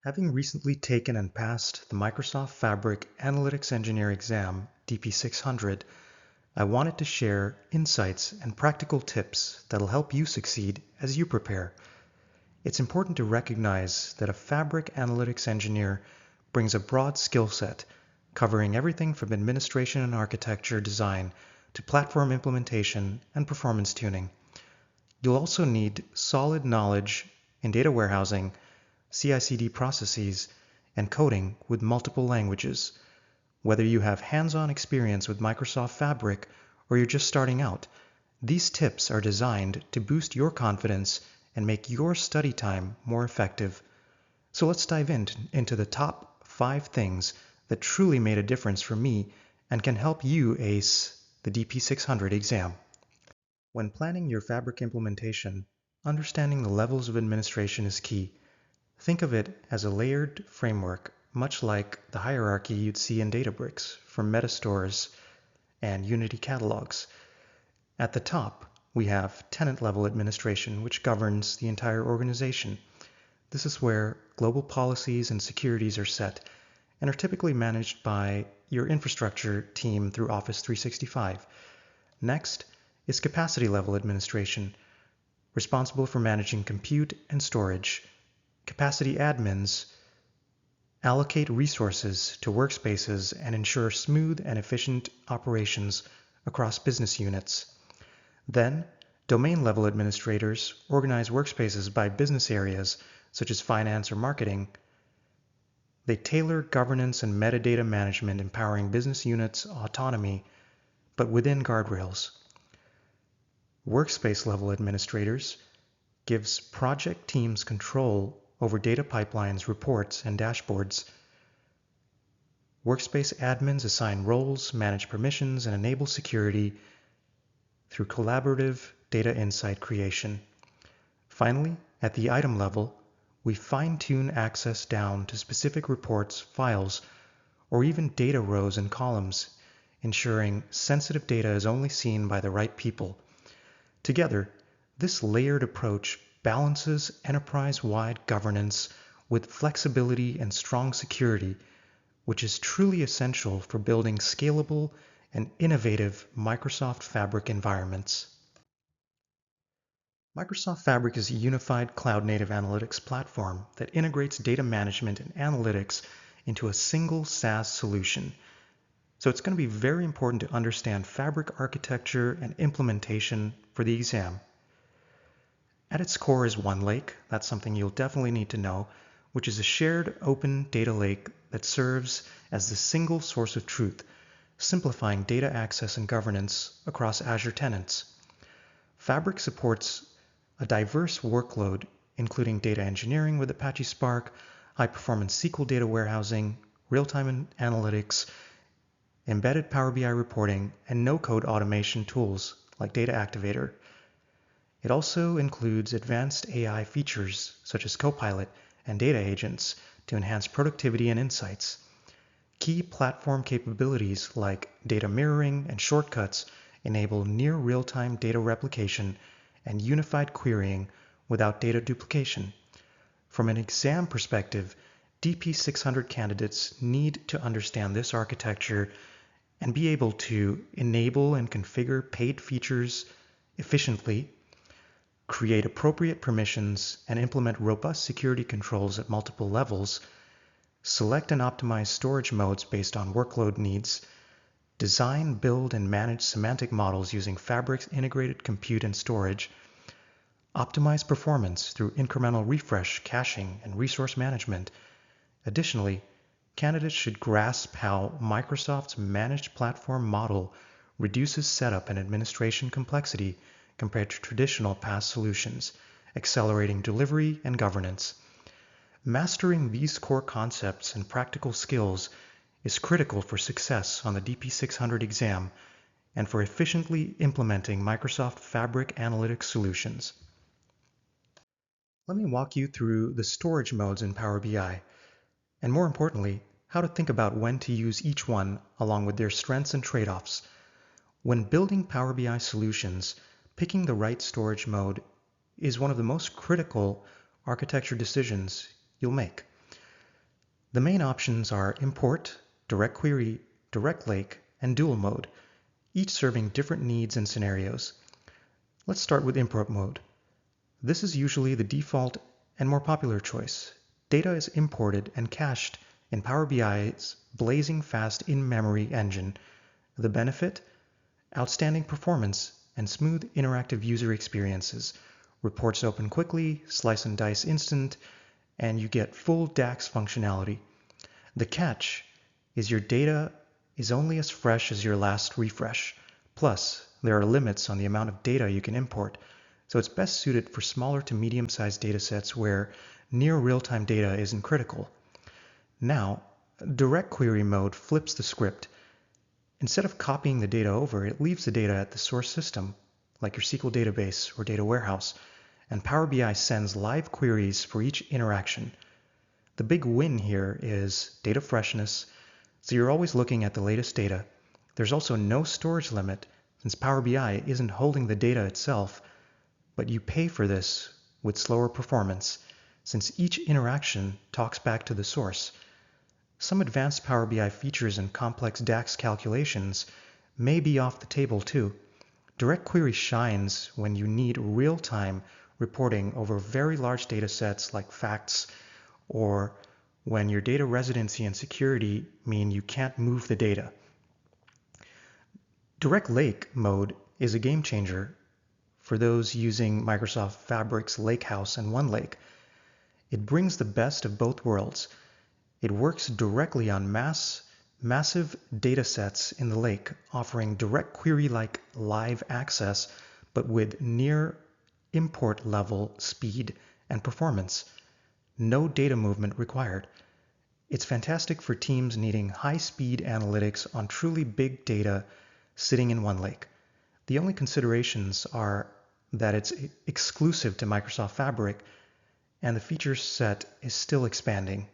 Having recently taken and passed the Microsoft Fabric Analytics Engineer exam, DP600, I wanted to share insights and practical tips that'll help you succeed as you prepare. It's important to recognize that a Fabric Analytics Engineer brings a broad skill set, covering everything from administration and architecture design to platform implementation and performance tuning. You'll also need solid knowledge in data warehousing, CI/CD processes, and coding with multiple languages. Whether you have hands-on experience with Microsoft Fabric or you're just starting out, these tips are designed to boost your confidence and make your study time more effective. So let's dive into the top 5 things that truly made a difference for me and can help you ace the DP600 exam. When planning your Fabric implementation, understanding the levels of administration is key. Think of it as a layered framework, much like the hierarchy you'd see in Databricks for Metastores and Unity catalogs. At the top, we have tenant-level administration, which governs the entire organization. This is where global policies and securities are set and are typically managed by your infrastructure team through Office 365. Next is capacity-level administration, responsible for managing compute and storage. Capacity admins allocate resources to workspaces and ensure smooth and efficient operations across business units. Then, domain-level administrators organize workspaces by business areas, such as finance or marketing. They tailor governance and metadata management, empowering business units' autonomy, but within guardrails. Workspace-level administrators gives project teams control over data pipelines, reports, and dashboards. Workspace admins assign roles, manage permissions, and enable security through collaborative data insight creation. Finally, at the item level, we fine-tune access down to specific reports, files, or even data rows and columns, ensuring sensitive data is only seen by the right people. Together, this layered approach balances enterprise-wide governance with flexibility and strong security, which is truly essential for building scalable and innovative Microsoft Fabric environments. Microsoft Fabric is a unified cloud-native analytics platform that integrates data management and analytics into a single SaaS solution. So it's going to be very important to understand Fabric architecture and implementation for the exam. At its core is OneLake. That's something you'll definitely need to know, which is a shared open data lake that serves as the single source of truth, simplifying data access and governance across Azure tenants. Fabric supports a diverse workload, including data engineering with Apache Spark, high-performance SQL data warehousing, real-time analytics, embedded Power BI reporting, and no-code automation tools like Data Activator. It also includes advanced AI features such as Copilot and data agents to enhance productivity and insights. Key platform capabilities like data mirroring and shortcuts enable near real-time data replication and unified querying without data duplication. From an exam perspective, DP600 candidates need to understand this architecture and be able to enable and configure paid features efficiently, create appropriate permissions, and implement robust security controls at multiple levels, select and optimize storage modes based on workload needs, design, build, and manage semantic models using Fabric's integrated compute and storage, optimize performance through incremental refresh, caching, and resource management. Additionally, candidates should grasp how Microsoft's managed platform model reduces setup and administration complexity compared to traditional PaaS solutions, accelerating delivery and governance. Mastering these core concepts and practical skills is critical for success on the DP600 exam and for efficiently implementing Microsoft Fabric analytics solutions. Let me walk you through the storage modes in Power BI, and more importantly, how to think about when to use each one along with their strengths and trade-offs. When building Power BI solutions, picking the right storage mode is one of the most critical architecture decisions you'll make. The main options are import, direct query, direct lake, and dual mode, each serving different needs and scenarios. Let's start with import mode. This is usually the default and more popular choice. Data is imported and cached in Power BI's blazing fast in-memory engine. The benefit? Outstanding performance and smooth interactive user experiences. Reports open quickly, slice and dice instant, and you get full DAX functionality. The catch is your data is only as fresh as your last refresh. Plus, there are limits on the amount of data you can import, so it's best suited for smaller to medium-sized datasets where near real-time data isn't critical. Now, direct query mode flips the script. Instead of copying the data over, it leaves the data at the source system, like your SQL database or data warehouse, and Power BI sends live queries for each interaction. The big win here is data freshness, so you're always looking at the latest data. There's also no storage limit, since Power BI isn't holding the data itself, but you pay for this with slower performance, since each interaction talks back to the source. Some advanced Power BI features and complex DAX calculations may be off the table too. Direct query shines when you need real-time reporting over very large data sets like facts, or when your data residency and security mean you can't move the data. Direct Lake mode is a game changer for those using Microsoft Fabric's Lakehouse and OneLake. It brings the best of both worlds. It works directly on massive data sets in the lake, offering direct query-like live access, but with near import level speed and performance. No data movement required. It's fantastic for teams needing high-speed analytics on truly big data sitting in OneLake. The only considerations are that it's exclusive to Microsoft Fabric and the feature set is still expanding.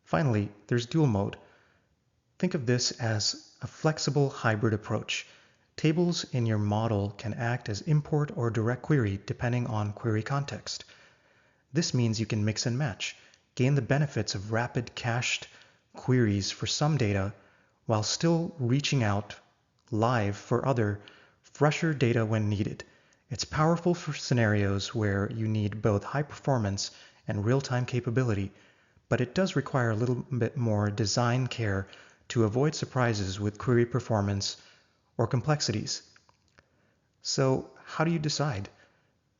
Finally, there's dual mode. Think of this as a flexible hybrid approach. Tables in your model can act as import or direct query depending on query context. This means you can mix and match, gain the benefits of rapid cached queries for some data while still reaching out live for other, fresher data when needed. It's powerful for scenarios where you need both high performance and real-time capability, but it does require a little bit more design care to avoid surprises with query performance or complexities. So how do you decide?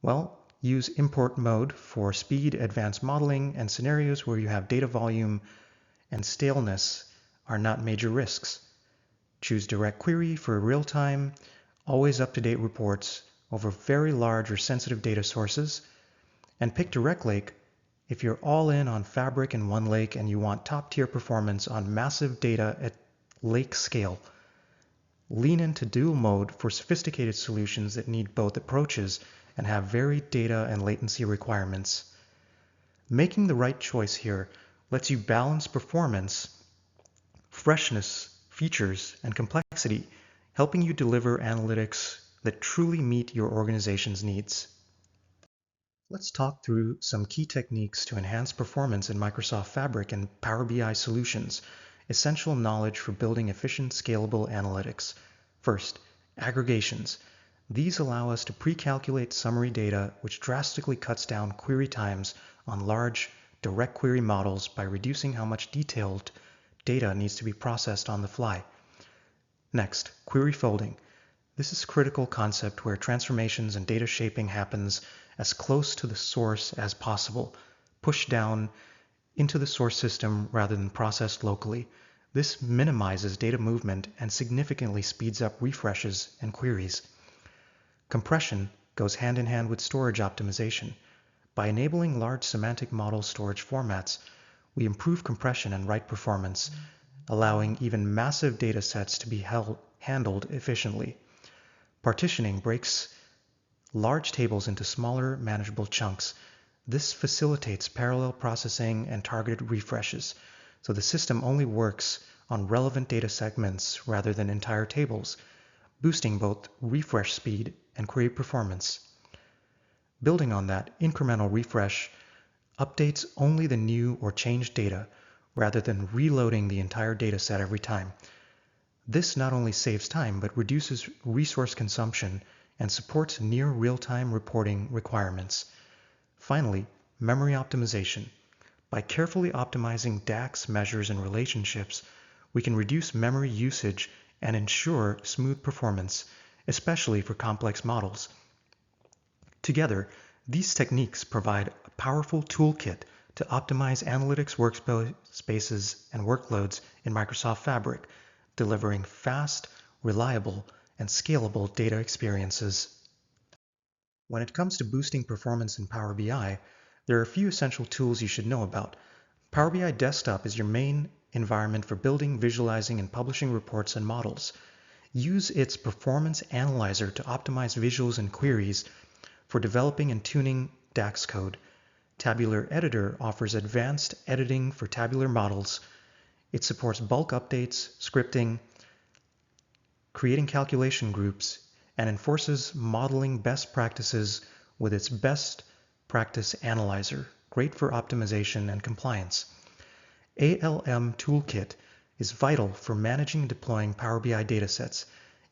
Well, use import mode for speed, advanced modeling, and scenarios where you have data volume and staleness are not major risks. Choose direct query for real-time, always up-to-date reports over very large or sensitive data sources, and pick Direct Lake if you're all in on Fabric and OneLake and you want top-tier performance on massive data at lake scale. Lean into dual mode for sophisticated solutions that need both approaches and have varied data and latency requirements. Making the right choice here lets you balance performance, freshness, features, and complexity, helping you deliver analytics that truly meet your organization's needs. Let's talk through some key techniques to enhance performance in Microsoft Fabric and Power BI solutions, essential knowledge for building efficient, scalable analytics. First, aggregations. These allow us to pre-calculate summary data, which drastically cuts down query times on large, direct query models by reducing how much detailed data needs to be processed on the fly. Next, query folding. This is a critical concept where transformations and data shaping happens as close to the source as possible, pushed down into the source system rather than processed locally. This minimizes data movement and significantly speeds up refreshes and queries. Compression goes hand in hand with storage optimization. By enabling large semantic model storage formats, we improve compression and write performance, allowing even massive data sets to be handled efficiently. Partitioning breaks large tables into smaller, manageable chunks. This facilitates parallel processing and targeted refreshes, so the system only works on relevant data segments rather than entire tables, boosting both refresh speed and query performance. Building on that, incremental refresh updates only the new or changed data, rather than reloading the entire dataset every time. This not only saves time, but reduces resource consumption and supports near real-time reporting requirements. Finally, memory optimization. By carefully optimizing DAX measures and relationships, we can reduce memory usage and ensure smooth performance, especially for complex models. Together, these techniques provide a powerful toolkit to optimize analytics workspaces and workloads in Microsoft Fabric, delivering fast, reliable, and scalable data experiences. When it comes to boosting performance in Power BI, there are a few essential tools you should know about. Power BI Desktop is your main environment for building, visualizing, and publishing reports and models. Use its Performance Analyzer to optimize visuals and queries for developing and tuning DAX code. Tabular Editor offers advanced editing for tabular models. It supports bulk updates, scripting, creating calculation groups, and enforces modeling best practices with its Best Practice Analyzer, great for optimization and compliance. ALM Toolkit is vital for managing and deploying Power BI datasets.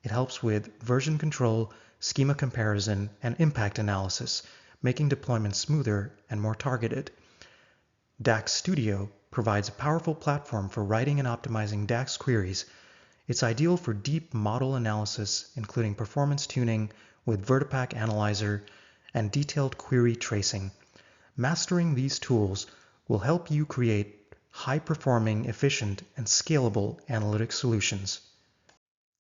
It helps with version control, schema comparison, and impact analysis, making deployment smoother and more targeted. DAX Studio provides a powerful platform for writing and optimizing DAX queries. It's ideal for deep model analysis, including performance tuning with Vertipack Analyzer and detailed query tracing. Mastering these tools will help you create high-performing, efficient, and scalable analytics solutions.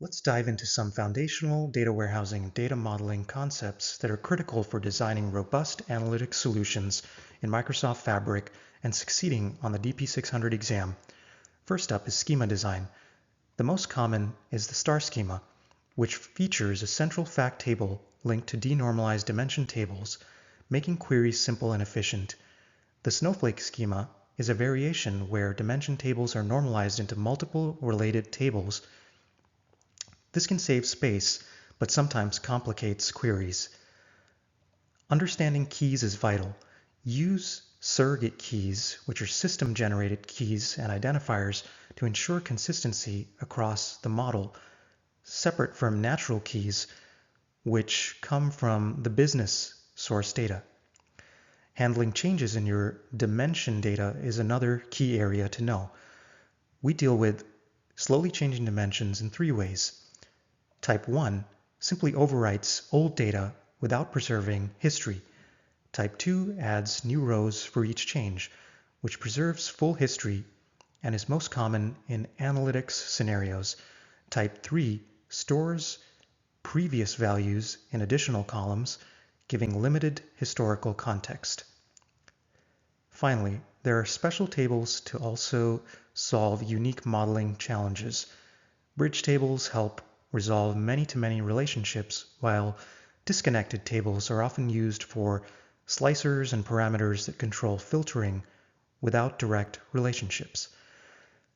Let's dive into some foundational data warehousing and data modeling concepts that are critical for designing robust analytics solutions in Microsoft Fabric and succeeding on the DP600 exam. First up is schema design. The most common is the star schema, which features a central fact table linked to denormalized dimension tables, making queries simple and efficient. The snowflake schema is a variation where dimension tables are normalized into multiple related tables. This can save space, but sometimes complicates queries. Understanding keys is vital. Use surrogate keys, which are system-generated keys and identifiers, to ensure consistency across the model, separate from natural keys, which come from the business source data. Handling changes in your dimension data is another key area to know. We deal with slowly changing dimensions in 3 ways. Type 1 simply overwrites old data without preserving history. Type 2 adds new rows for each change, which preserves full history and is most common in analytics scenarios. Type 3 stores previous values in additional columns, giving limited historical context. Finally, there are special tables to also solve unique modeling challenges. Bridge tables help resolve many-to-many relationships, while disconnected tables are often used for slicers and parameters that control filtering without direct relationships.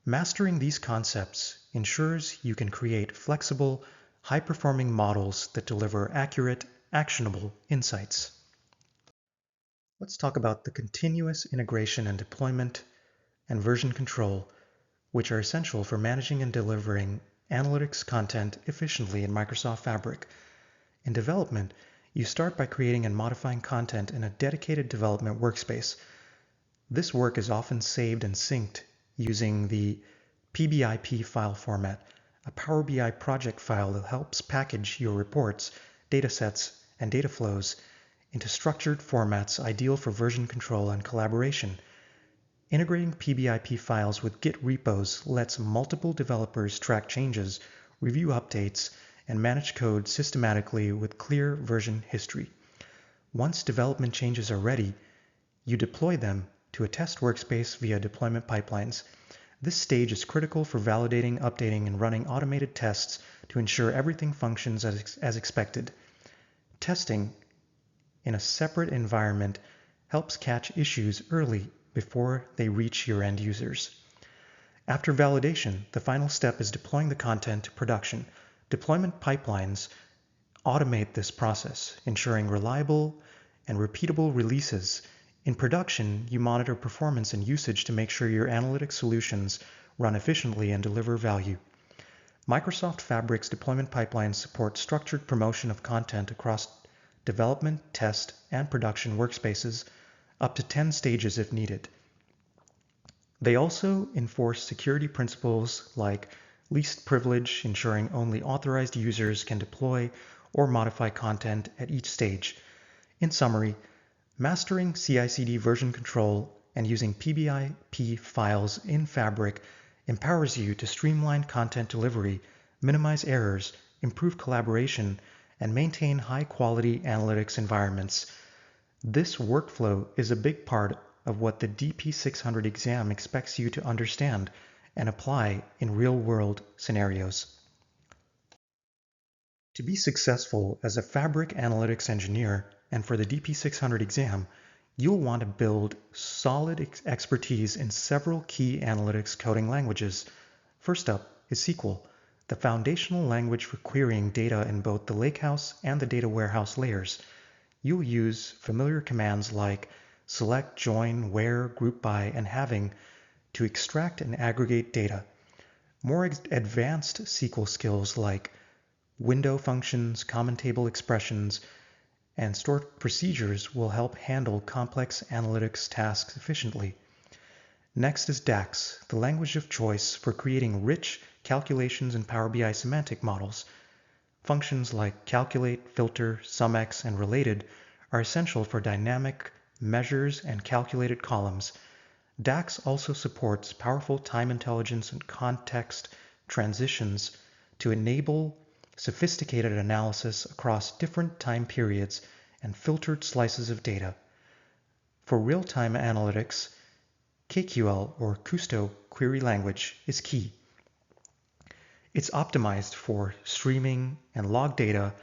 Mastering these concepts ensures you can create flexible, high-performing models that deliver accurate, actionable insights. Let's talk about the continuous integration and deployment and version control, which are essential for managing and delivering analytics content efficiently in Microsoft Fabric. In development, you start by creating and modifying content in a dedicated development workspace. This work is often saved and synced using the PBIP file format, a Power BI project file that helps package your reports, datasets, and data flows into structured formats ideal for version control and collaboration. Integrating PBIP files with Git repos lets multiple developers track changes, review updates, and manage code systematically with clear version history. Once development changes are ready, you deploy them to a test workspace via deployment pipelines. This stage is critical for validating, updating, and running automated tests to ensure everything functions as expected. Testing in a separate environment helps catch issues early before they reach your end users. After validation, the final step is deploying the content to production. Deployment pipelines automate this process, ensuring reliable and repeatable releases In production, you monitor performance and usage to make sure your analytics solutions run efficiently and deliver value. Microsoft Fabric's deployment pipelines support structured promotion of content across development, test, and production workspaces, up to 10 stages if needed. They also enforce security principles like least privilege, ensuring only authorized users can deploy or modify content at each stage. In summary, mastering CI/CD version control and using PBIP files in Fabric empowers you to streamline content delivery, minimize errors, improve collaboration, and maintain high-quality analytics environments. This workflow is a big part of what the DP600 exam expects you to understand and apply in real-world scenarios. To be successful as a Fabric analytics engineer and for the DP600 exam, you'll want to build solid expertise in several key analytics coding languages. First up is SQL, the foundational language for querying data in both the lakehouse and the data warehouse layers. You'll use familiar commands like select, join, where, group by, and having to extract and aggregate data. More advanced SQL skills like window functions, common table expressions, and stored procedures will help handle complex analytics tasks efficiently. Next is DAX, the language of choice for creating rich calculations in Power BI semantic models. Functions like calculate, filter, SumX, and related are essential for dynamic measures and calculated columns. DAX also supports powerful time intelligence and context transitions to enable sophisticated analysis across different time periods and filtered slices of data. For real-time analytics, KQL or Kusto query language is key. It's optimized for streaming and log data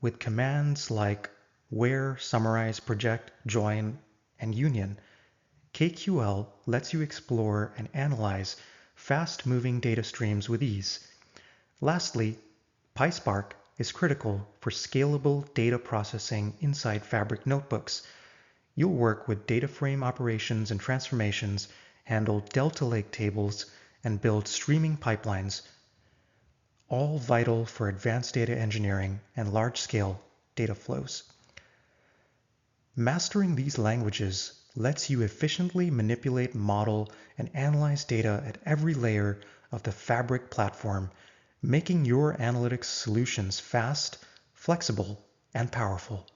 with commands like where, summarize, project, join, and union. KQL lets you explore and analyze fast-moving data streams with ease. Lastly, PySpark is critical for scalable data processing inside Fabric notebooks. You'll work with data frame operations and transformations, handle Delta Lake tables, and build streaming pipelines, all vital for advanced data engineering and large-scale data flows. Mastering these languages lets you efficiently manipulate, model, and analyze data at every layer of the Fabric platform, making your analytics solutions fast, flexible, and powerful.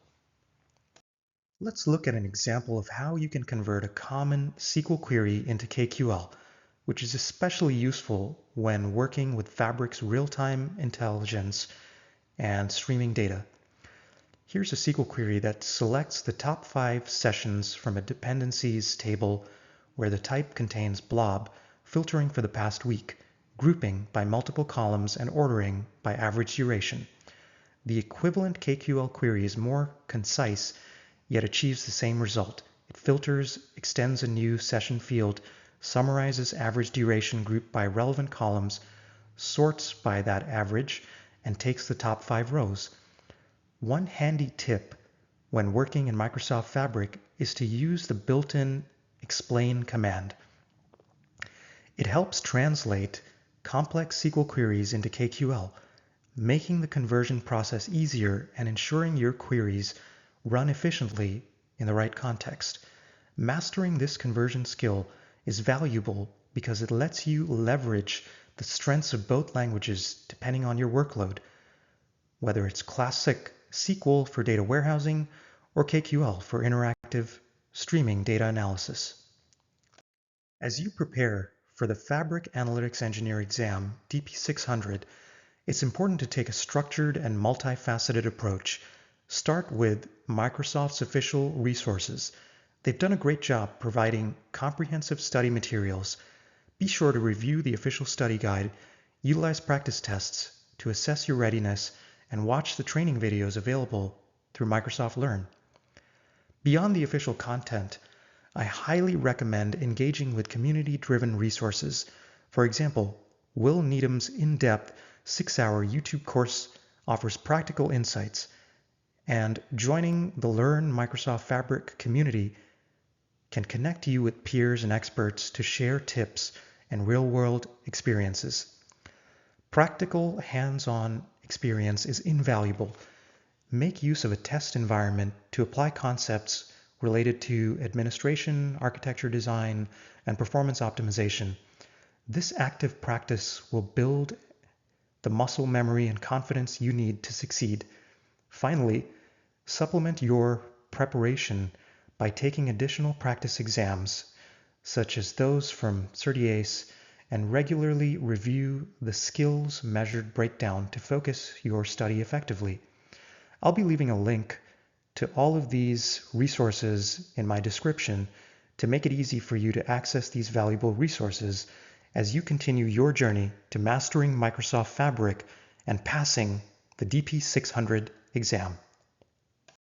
Let's look at an example of how you can convert a common SQL query into KQL, which is especially useful when working with Fabric's real-time intelligence and streaming data. Here's a SQL query that selects the top 5 sessions from a dependencies table where the type contains blob, filtering for the past week, grouping by multiple columns, and ordering by average duration. The equivalent KQL query is more concise, yet achieves the same result. It filters, extends a new session field, summarizes average duration grouped by relevant columns, sorts by that average, and takes the top 5 rows. One handy tip when working in Microsoft Fabric is to use the built-in explain command. It helps translate complex SQL queries into KQL, making the conversion process easier and ensuring your queries run efficiently in the right context. Mastering this conversion skill is valuable because it lets you leverage the strengths of both languages depending on your workload, whether it's classic SQL for data warehousing or KQL for interactive streaming data analysis. As you prepare for the Fabric Analytics Engineer exam, DP600, it's important to take a structured and multifaceted approach. Start with Microsoft's official resources. They've done a great job providing comprehensive study materials. Be sure to review the official study guide, utilize practice tests to assess your readiness, and watch the training videos available through Microsoft Learn. Beyond the official content, I highly recommend engaging with community-driven resources. For example, Will Needham's in-depth 6-hour YouTube course offers practical insights, and joining the Learn Microsoft Fabric community can connect you with peers and experts to share tips and real-world experiences. Practical, hands-on experience is invaluable. Make use of a test environment to apply concepts related to administration, architecture design, and performance optimization. This active practice will build the muscle memory and confidence you need to succeed. Finally, supplement your preparation by taking additional practice exams, such as those from Certiace, and regularly review the skills measured breakdown to focus your study effectively. I'll be leaving a link to all of these resources in my description to make it easy for you to access these valuable resources as you continue your journey to mastering Microsoft Fabric and passing the DP600 exam.